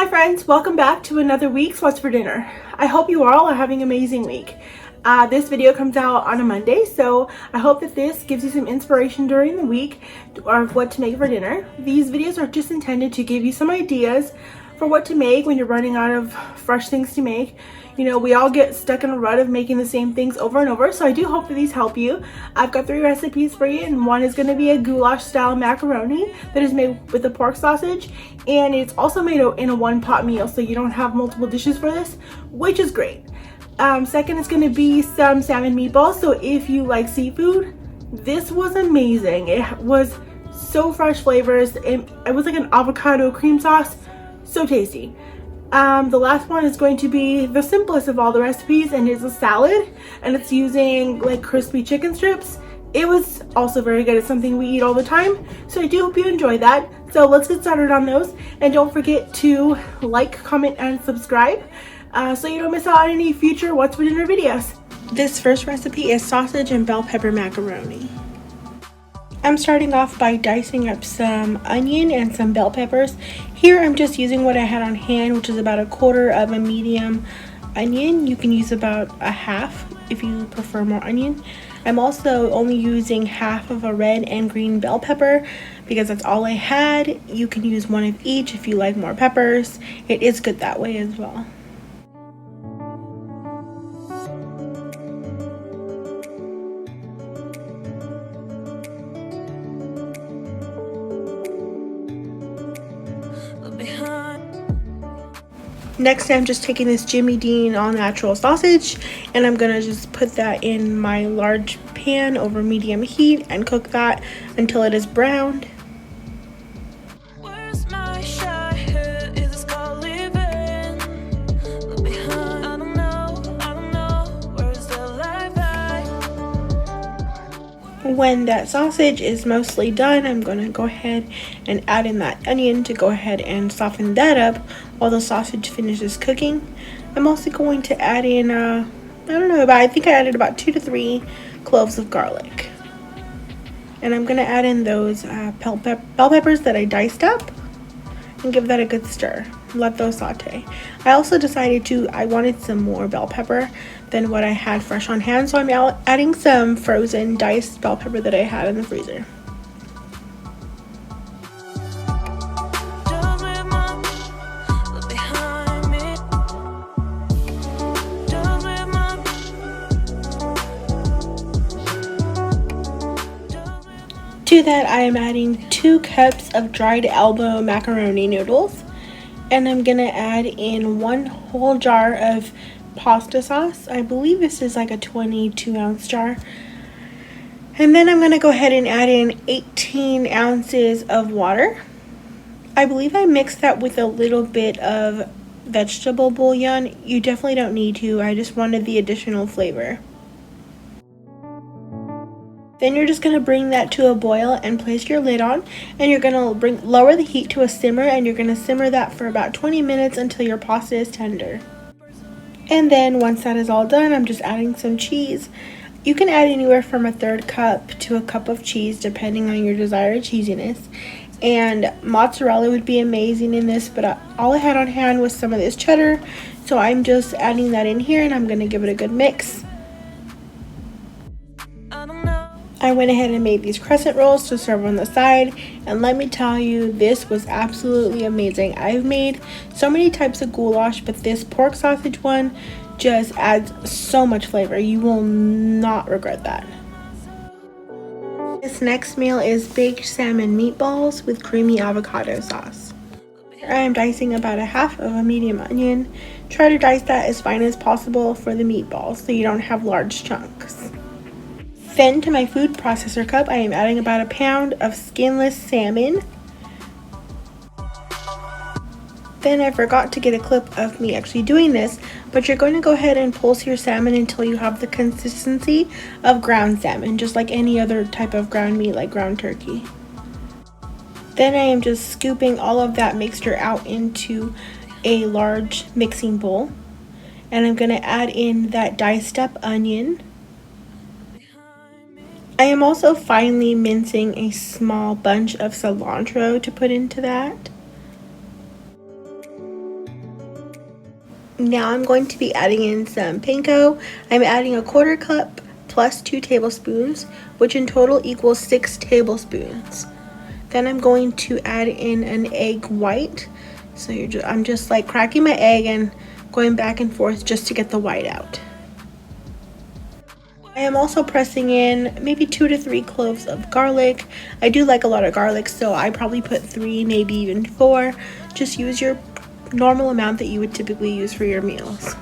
Hi friends, welcome back to another week's What's for Dinner. I hope you all are having an amazing week. This video comes out on a Monday, so I hope that this gives you some inspiration during the week of what to make for dinner. These videos are just intended to give you some ideas for what to make when you're running out of fresh things to make. You know, we all get stuck in a rut of making the same things over and over, so I do hope that these help you. I've got 3 recipes for you, and one is going to be a goulash style macaroni that is made with the pork sausage, and it's also made in a one-pot meal, so you don't have multiple dishes for this, which is great. Second is going to be some salmon meatballs, so if you like seafood, this was amazing. It was so fresh flavors. It was like an avocado cream sauce, so tasty. The last one is going to be the simplest of all the recipes, and it's a salad, and it's using like crispy chicken strips. It was also very good. It's something we eat all the time, so I do hope you enjoy that. So let's get started on those, and don't forget to like, comment, and subscribe so you don't miss out on any future What's for Dinner videos. This first recipe is sausage and bell pepper macaroni. I'm starting off by dicing up some onion and some bell peppers. Here I'm just using what I had on hand, which is about 1/4 of a medium onion. You can use about a half if you prefer more onion. I'm also only using half of a red and green bell pepper because that's all I had. You can use one of each if you like more peppers. It is good that way as well. Next, I'm just taking this Jimmy Dean all natural sausage, and I'm gonna just put that in my large pan over medium heat and cook that until it is browned. When that sausage is mostly done, I'm going to go ahead and add in that onion to go ahead and soften that up while the sausage finishes cooking. I'm also going to add in, I think I added about 2 to 3 cloves of garlic. And I'm going to add in those bell peppers that I diced up and give that a good stir. Let those saute. I also decided I wanted some more bell pepper than what I had fresh on hand, so I'm adding some frozen diced bell pepper that I had in the freezer. To that, I am adding 2 cups of dried elbow macaroni noodles, and I'm gonna add in 1 whole jar of pasta sauce. I believe this is like a 22-ounce jar. And then I'm gonna go ahead and add in 18 ounces of water. I believe I mixed that with a little bit of vegetable bouillon. You definitely don't need to. I just wanted the additional flavor. Then you're just going to bring that to a boil and place your lid on, and you're going to lower the heat to a simmer, and you're going to simmer that for about 20 minutes until your pasta is tender. And then once that is all done, I'm just adding some cheese. You can add anywhere from 1/3 cup to a cup of cheese depending on your desired cheesiness. And mozzarella would be amazing in this, but all I had on hand was some of this cheddar, so I'm just adding that in here, and I'm going to give it a good mix. I went ahead and made these crescent rolls to serve on the side, and let me tell you, this was absolutely amazing. I've made so many types of goulash, but this pork sausage one just adds so much flavor. You will not regret that. This next meal is baked salmon meatballs with creamy avocado sauce. I am dicing about 1/2 of a medium onion. Try to dice that as fine as possible for the meatballs so you don't have large chunks. Then to my food processor cup, I am adding about 1 pound of skinless salmon. Then I forgot to get a clip of me actually doing this, but you're going to go ahead and pulse your salmon until you have the consistency of ground salmon, just like any other type of ground meat like ground turkey. Then I am just scooping all of that mixture out into a large mixing bowl, and I'm going to add in that diced up onion. I am also finely mincing a small bunch of cilantro to put into that. Now I'm going to be adding in some panko. I'm adding a 1/4 cup plus 2 tablespoons, which in total equals 6 tablespoons. Then I'm going to add in an egg white. So I'm just like cracking my egg and going back and forth just to get the white out. I am also pressing in maybe 2 to 3 cloves of garlic. I do like a lot of garlic, so I probably put 3, maybe even 4. Just use your normal amount that you would typically use for your meals.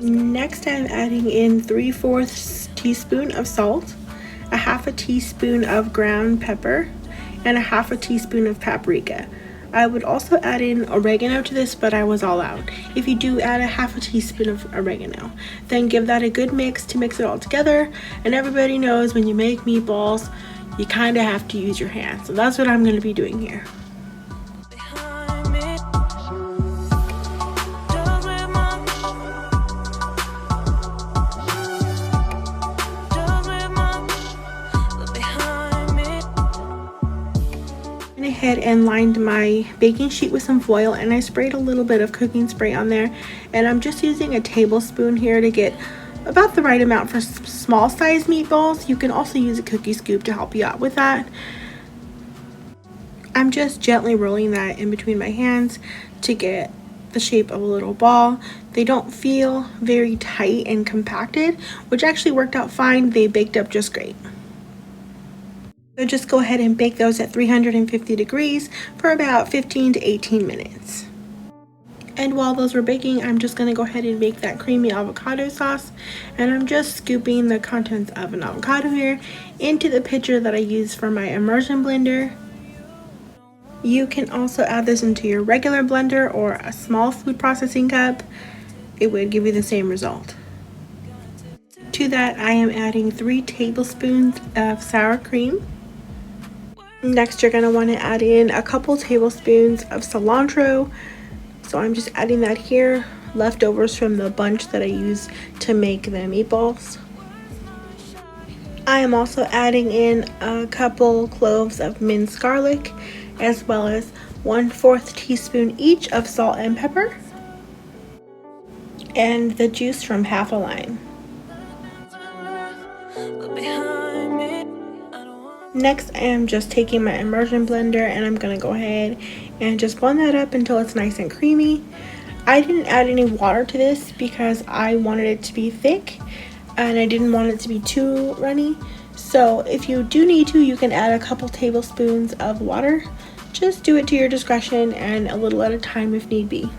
Next, I'm adding in 3/4 teaspoon of salt, a 1/2 teaspoon of ground pepper, and a 1/2 teaspoon of paprika. I would also add in oregano to this, but I was all out. If you do, add a 1/2 teaspoon of oregano. Then give that a good mix to mix it all together. And everybody knows when you make meatballs, you kind of have to use your hands. So that's what I'm going to be doing here. Ahead and lined my baking sheet with some foil, and I sprayed a little bit of cooking spray on there, and I'm just using a tablespoon here to get about the right amount for small size meatballs. You can also use a cookie scoop to help you out with that. I'm just gently rolling that in between my hands to get the shape of a little ball. They don't feel very tight and compacted, which actually worked out fine. They baked up just great. So just go ahead and bake those at 350 degrees for about 15 to 18 minutes. And while those were baking, I'm just going to go ahead and make that creamy avocado sauce. And I'm just scooping the contents of an avocado here into the pitcher that I use for my immersion blender. You can also add this into your regular blender or a small food processing cup. It would give you the same result. To that, I am adding 3 tablespoons of sour cream. Next, you're going to want to add in a couple tablespoons of cilantro. So I'm just adding that here, leftovers from the bunch that I use to make the meatballs. I am also adding in a couple cloves of minced garlic, as well as 1/4 teaspoon each of salt and pepper, and the juice from 1/2 a lime. Next, I am just taking my immersion blender and I'm going to go ahead and just blend that up until it's nice and creamy. I didn't add any water to this because I wanted it to be thick and I didn't want it to be too runny. So if you do need to, you can add a couple tablespoons of water. Just do it to your discretion and a little at a time if need be.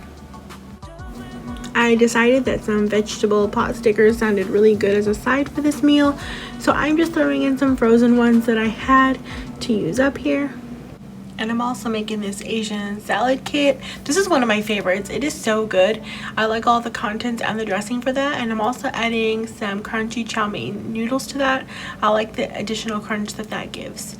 I decided that some vegetable pot stickers sounded really good as a side for this meal, so I'm just throwing in some frozen ones that I had to use up here. And I'm also making this Asian salad kit. This is one of my favorites. It is so good. I like all the contents and the dressing for that, and I'm also adding some crunchy chow mein noodles to that. I like the additional crunch that that gives.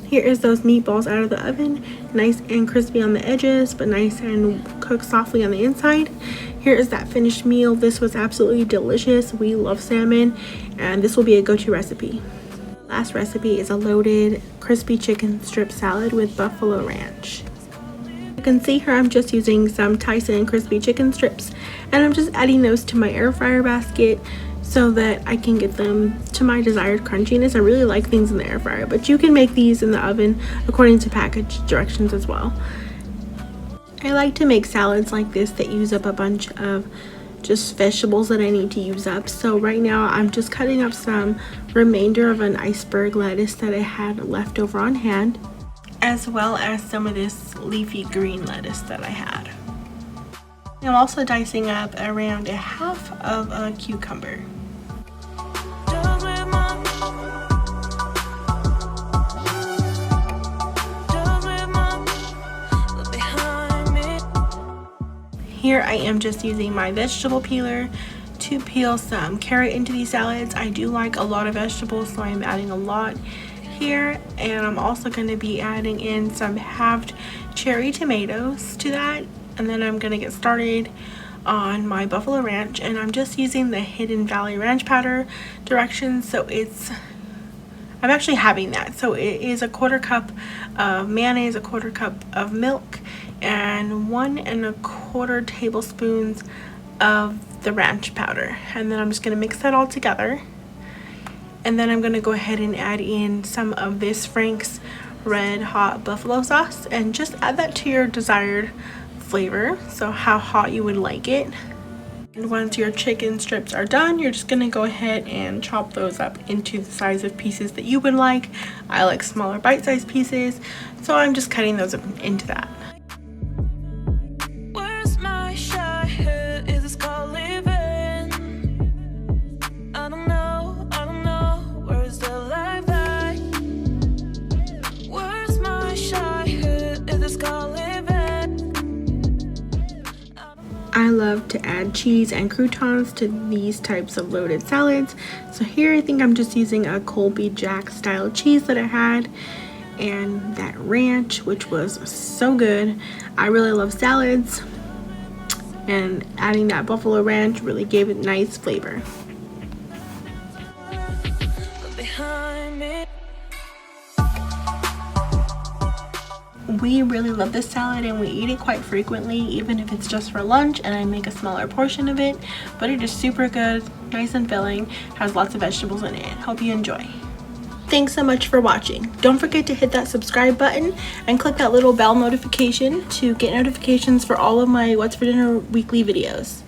Here is those meatballs out of the oven, nice and crispy on the edges, but nice and cooked softly on the inside. Here is that finished meal. This was absolutely delicious. We love salmon, and this will be a go-to recipe. Last recipe is a loaded crispy chicken strip salad with buffalo ranch. You can see here I'm just using some Tyson crispy chicken strips, and I'm just adding those to my air fryer basket so that I can get them to my desired crunchiness. I really like things in the air fryer, but you can make these in the oven according to package directions as well. I like to make salads like this that use up a bunch of just vegetables that I need to use up. So right now I'm just cutting up some remainder of an iceberg lettuce that I had left over on hand, as well as some of this leafy green lettuce that I had. I'm also dicing up around 1/2 of a cucumber. Here I am just using my vegetable peeler to peel some carrot into these salads. I do like a lot of vegetables, so I'm adding a lot here, and I'm also going to be adding in some halved cherry tomatoes to that. And then I'm going to get started on my buffalo ranch, and I'm just using the Hidden Valley ranch powder directions, so it's I'm actually having that. So it is a 1/4 cup of mayonnaise, a 1/4 cup of milk, and 1 1/4 tablespoons of the ranch powder. And then I'm just going to mix that all together. And then I'm going to go ahead and add in some of this Frank's Red Hot buffalo sauce, and just add that to your desired flavor, so how hot you would like it. And once your chicken strips are done, you're just gonna go ahead and chop those up into the size of pieces that you would like. I like smaller bite-sized pieces, so I'm just cutting those up into that. Where's my shy head? Is this called living? I don't know, where's the life at? Where's my shy head? Is this called living? I love to add cheese and croutons to these types of loaded salads. So here I think I'm just using a Colby Jack style cheese that I had, and that ranch, which was so good. I really love salads, and adding that buffalo ranch really gave it nice flavor. Behind me. We really love this salad, and we eat it quite frequently, even if it's just for lunch and I make a smaller portion of it. But it is super good, nice and filling, has lots of vegetables in it. Hope you enjoy. Thanks so much for watching. Don't forget to hit that subscribe button and click that little bell notification to get notifications for all of my What's for Dinner weekly videos.